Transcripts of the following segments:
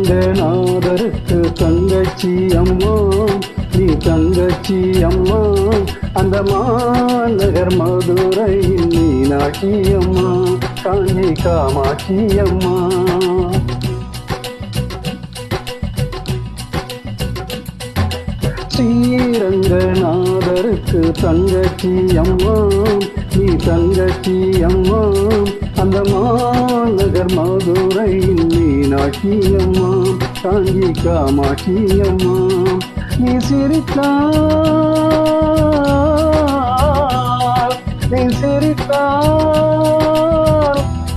ஸ்ரீரங்கநாதருக்கு தங்கச்சி அம்மா, நீ தங்கச்சி அம்மா. அந்த மாநகர் மதுரையில் மீனாட்சி அம்மா, காஞ்சி காமாட்சி அம்மா. ஸ்ரீரங்கநாதருக்கு தங்கச்சி அம்மா, நீ தங்கச்சி அம்மா. அந்த மாநகர் மதுரையில் மீனாட்சி அம்மா, காஞ்சி காமாட்சி அம்மா. நீ சிரித்தால்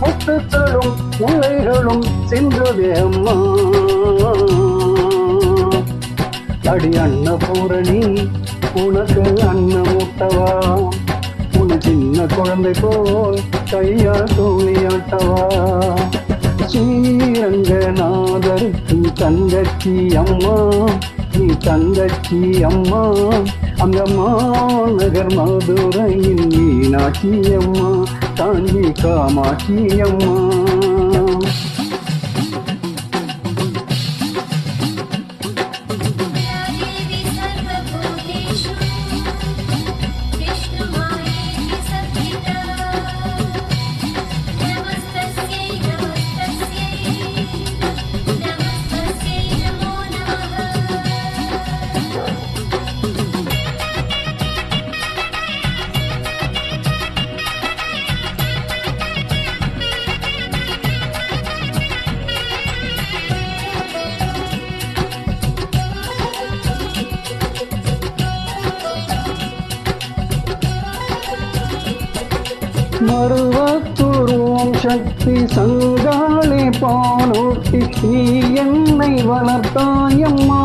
முத்துக்களும் முல்லைகளும் சென்றதே அம்மா. அடி அன்னபூரணி, உனக்கு அன்னமூட்டவா, உன் சின்ன குழந்தை போல் கையால் தோணியாட்டவா. ஸ்ரீரங்கநாதருக்கு தங்கச்சி அம்மா, நீ தங்கச்சி அம்மா. அந்த மாநகர் மதுரையில் மீனாட்சி அம்மா, காஞ்சி காமாட்சி அம்மா. மருவத்தூர் ஓம் சக்தி சங்காளி பாலூட்டி நீ என்னை வளர்த்தாயம்மா.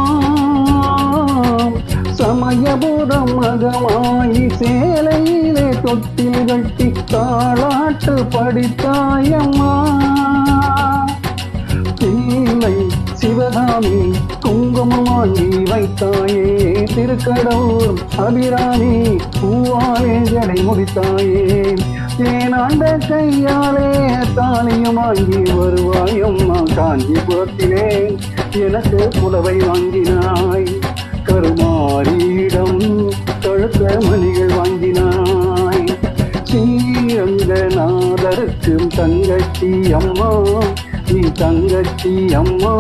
சமயபுரம் மகமாயி சேலையிலே தொட்டில் கட்டி தாளாட்டு படித்தாயம்மா. பிள்ளை சிவகாமி குங்குமம் வாங்கி வைத்தாயே, திருக்கடவுர் அபிராமி பூவாலே ஜடை முடித்தாயே. தேனாண்ட கையாலே தாலியும் வாங்கி வருவாயம்மா. காஞ்சிபுரத்திலே எனக்கு புலவை வாங்கினாய், கருமாரியிடம் கழுத்த மணிகள் வாங்கினாய். ஸ்ரீரங்கநாதருக்கு தங்கச்சி அம்மா, நீ தங்கச்சி அம்மா.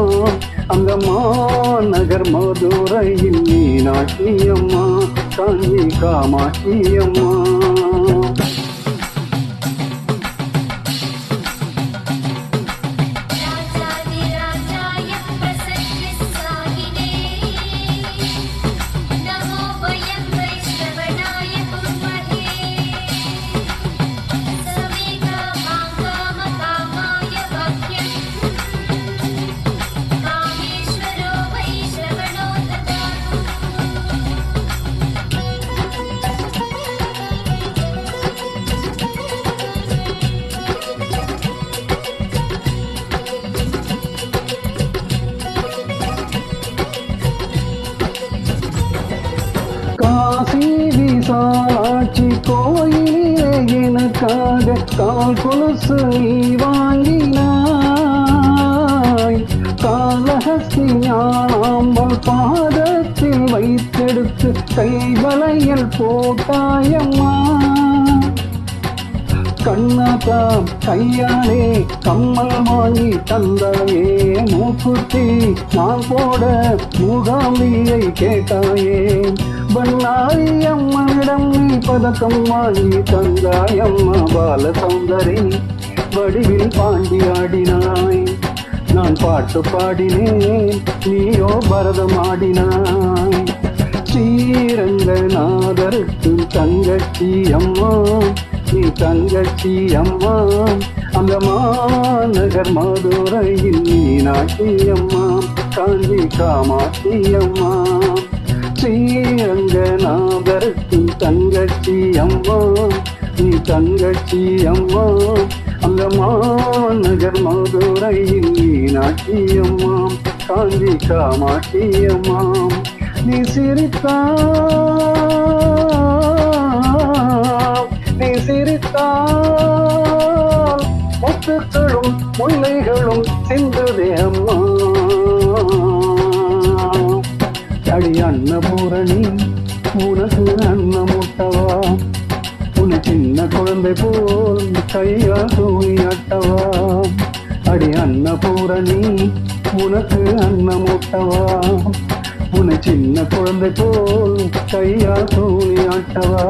அந்த மாநகர் மதுரையில் மீனாட்சி அம்மா, காஞ்சி காமாட்சி அம்மா. காசி விசாலாட்சி கோயிலே எனக்காக கால் கொலுசு நீ வாங்கினாய். காலஹஸ்தி ஞானாம்பல் பாதத்தில் வைத்தெடுத்து கைவளையல் போட்டாயம்மா. கண்ணாத்தா கையாலே கம்மல் வாங்கி தந்தாயே, மூக்குத்தி நான் போட மூகாம்பியை கேட்டாயே. பண்ணாரி அம்மனிடம் நீ பதக்கம் வாங்கி தந்தாயம்மா. பால சௌந்தரி வடிவில் பாண்டி ஆடினாய், நான் பாட்டு பாடினேன், நீயோ பரதம் ஆடினாய். ஸ்ரீரங்கநாதருக்கு தங்கச்சி அம்மா, நீ தங்கச்சி அம்மா அந்த மாநகர் மதுரையில் மீனாட்சி அம்மா காஞ்சி காமாட்சி அம்மா ஸ்ரீரங்கநாதரத்தின் தங்கச்சி அம்மா நீ தங்கச்சி அம்மா அந்த மாநகர் மதுரையில் மீனாட்சி அம்மா காஞ்சி காமாட்சி அம்மா நீ சிரித்தால் முத்துக்களும் முல்லைகளும் சிந்துதே அம்மா அடி அன்னபூரணி உனக்கு அன்னமுட்டவா உன்னை சின்ன குழந்தை போல் கையா தூணி அட்டவா அடி அன்னபூரணி உனக்கு அன்னமுட்டவா உன்னை சின்ன குழந்தை போல் கையா தூணி அட்டவா